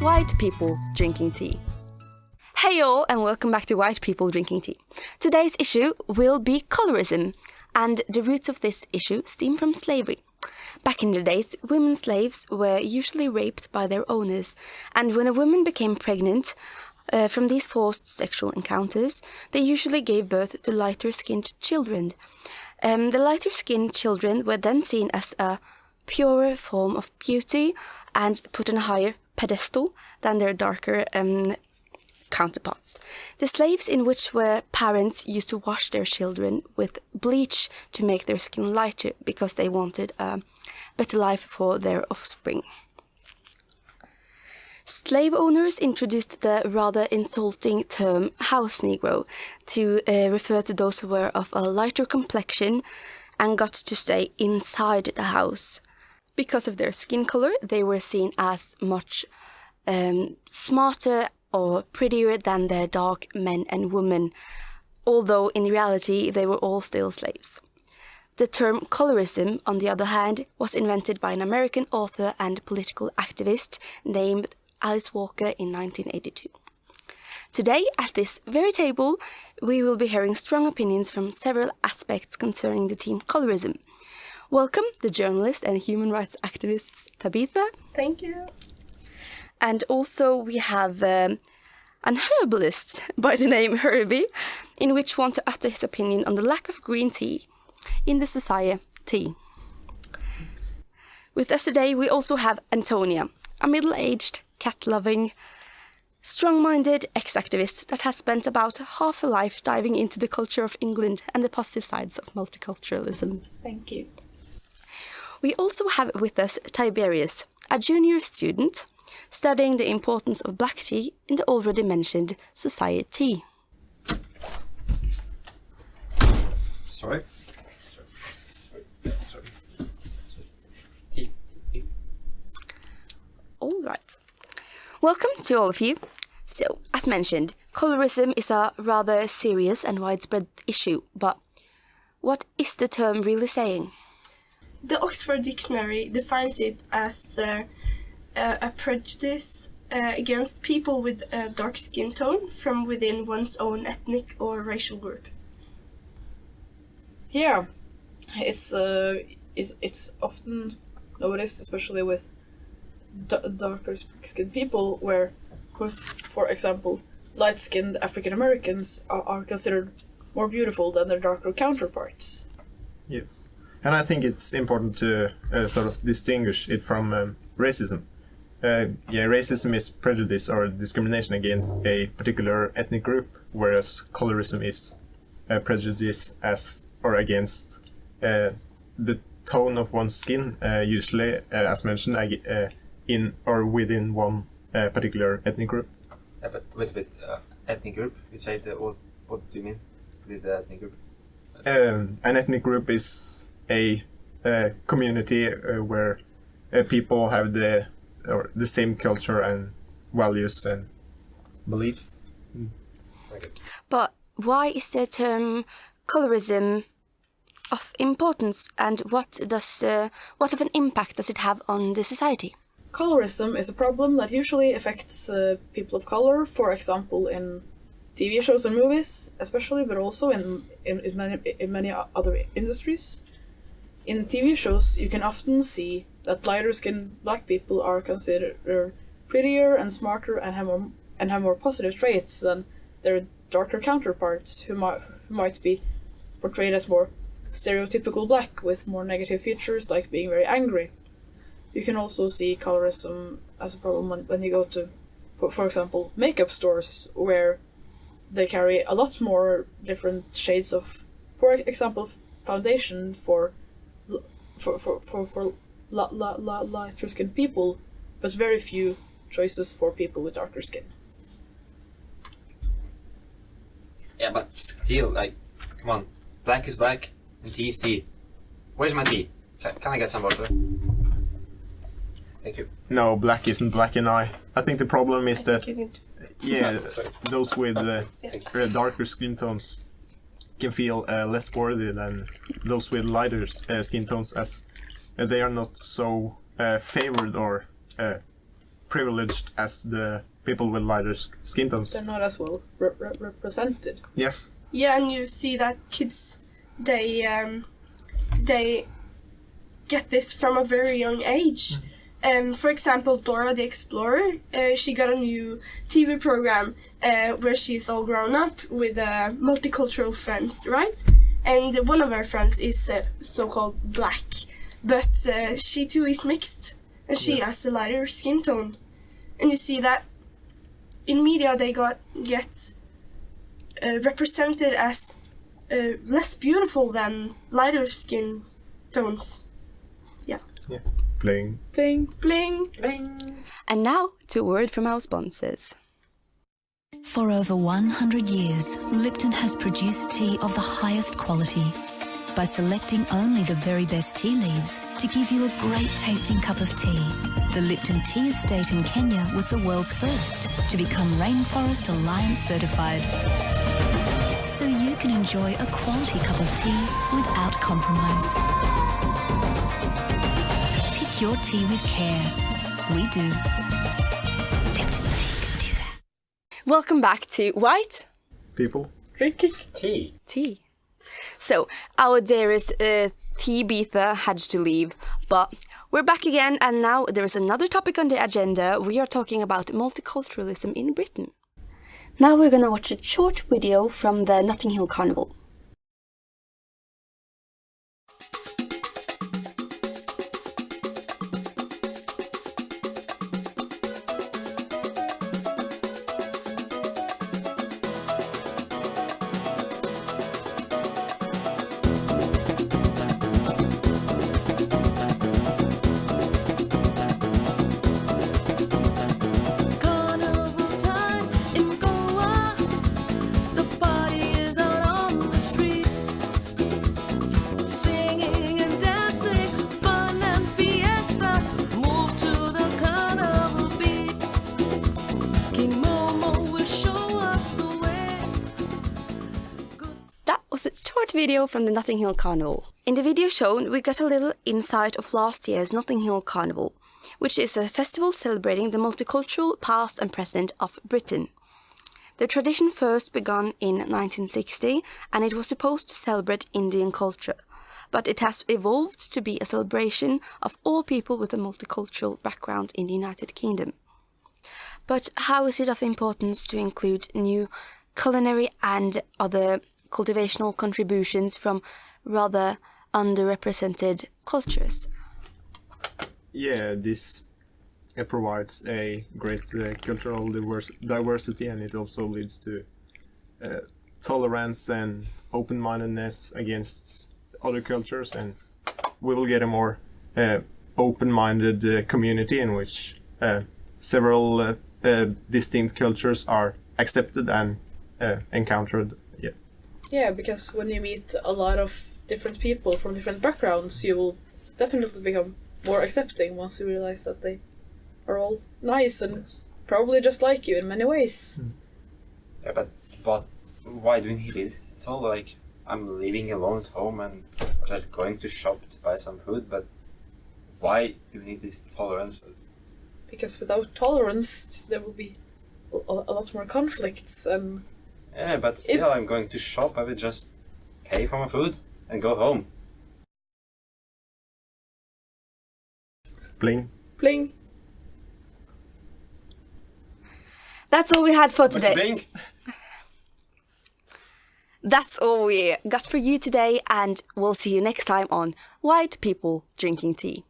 White People Drinking Tea. Hey all, and welcome back to White People Drinking Tea. Today's issue will be colorism, and the roots of this issue stem from slavery. Back in the days, women slaves were usually raped by their owners, and when a woman became pregnant from these forced sexual encounters, they usually gave birth to lighter-skinned children. The lighter-skinned children were then seen as a purer form of beauty and put on a higher pedestal than their darker counterparts. The slaves in which were parents used to wash their children with bleach to make their skin lighter because they wanted a better life for their offspring. Slave owners introduced the rather insulting term house negro to refer to those who were of a lighter complexion and got to stay inside the house. Because of their skin color, they were seen as much smarter or prettier than their dark men and women, although in reality they were all still slaves. The term colorism, on the other hand, was invented by an American author and political activist named Alice Walker in 1982. Today, at this very table, we will be hearing strong opinions from several aspects concerning the theme colorism. Welcome the journalist and human rights activist Tabitha. Thank you. And also we have an herbalist by the name Herbie, in which want to utter his opinion on the lack of green tea in the society. With us today we also have Antonia, a middle-aged, cat-loving, strong-minded ex-activist that has spent about half her life diving into the culture of England and the positive sides of multiculturalism. Thank you. We also have with us Tiberius, a junior student studying the importance of black tea in the already mentioned society. Sorry. Tea. All right. Welcome to all of you. So, as mentioned, colorism is a rather serious and widespread issue, but what is the term really saying? The Oxford Dictionary defines it as a prejudice against people with a dark skin tone from within one's own ethnic or racial group. Yeah, it's often noticed, especially with darker skinned people, where, for example, light-skinned African Americans are considered more beautiful than their darker counterparts. Yes. And I think it's important to sort of distinguish it from racism. Racism is prejudice or discrimination against a particular ethnic group, whereas colorism is prejudice as or against the tone of one's skin, usually, as mentioned, in or within one particular ethnic group. Yeah, but wait, ethnic group? You say what do you mean with the ethnic group? An ethnic group is a community where people have the same culture and values and beliefs. Okay. But why is the term colorism of importance, and what of an impact does it have on the society? Colorism is a problem that usually affects people of color, for example, in TV shows and movies, especially, but also in many other industries. In TV shows, you can often see that lighter-skinned black people are considered prettier and smarter and have more positive traits than their darker counterparts, who might be portrayed as more stereotypical black with more negative features like being very angry. You can also see colorism as a problem when you go to, for example, makeup stores, where they carry a lot more different shades of, for example, foundation for lighter skinned people, but very few choices for people with darker skin. Yeah, but still, like, come on. Black is black and tea is tea. Where's my tea? Can I get some water? Thank you. No, black isn't black and I think the problem is that those with darker skin tones can feel less worthy than those with lighter skin tones, as they are not so favored or privileged as the people with lighter skin tones. They're not as well represented. Yes. Yeah, and you see that kids, they get this from a very young age. For example, Dora the Explorer, she got a new TV program where she's all grown up with multicultural friends, right? And one of her friends is so-called black, but she too is mixed, and she has a lighter skin tone. And you see that in media they get represented as less beautiful than lighter skin tones. Yeah. Playing. Bling. Bling. And now to a word from our sponsors. For over 100 years, Lipton has produced tea of the highest quality by selecting only the very best tea leaves to give you a great tasting cup of tea. The Lipton Tea Estate in Kenya was the world's first to become Rainforest Alliance certified. So you can enjoy a quality cup of tea without compromise. Pick your tea with care. We do. Lipton Tea can do that. Welcome back to White People. Drinking. Tea. So, our dearest Tabitha had to leave, but we're back again, and now there is another topic on the agenda. We are talking about multiculturalism in Britain. Now we're going to watch a short video from the Notting Hill Carnival. Carnival time in Goa. The party is out on the street. Singing and dancing, fun and fiesta. Move to the carnival beat. King Momo will show us the way. That was a short video from the Notting Hill Carnival. In the video shown, we got a little insight of last year's Notting Hill Carnival, which is a festival celebrating the multicultural past and present of Britain. The tradition first began in 1960, and it was supposed to celebrate Indian culture, but it has evolved to be a celebration of all people with a multicultural background in the United Kingdom. But how is it of importance to include new culinary and other cultivational contributions from rather underrepresented cultures? Yeah, this provides a great cultural diversity, and it also leads to tolerance and open-mindedness against other cultures, and we will get a more open-minded community in which several distinct cultures are accepted and encountered. Yeah. Yeah, because when you meet a lot of different people from different backgrounds, you will definitely become more accepting once you realize that they are all nice and probably just like you in many ways. Yeah, but why do we need it? It's all like I'm living alone at home and just going to shop to buy some food, but why do we need this tolerance? Because without tolerance, there will be a lot more conflicts and... Yeah, but still I'm going to shop. I will just pay for my food and go home. Bling. Bling. That's all we had for today. Blink. That's all we got for you today, and we'll see you next time on White People Drinking Tea.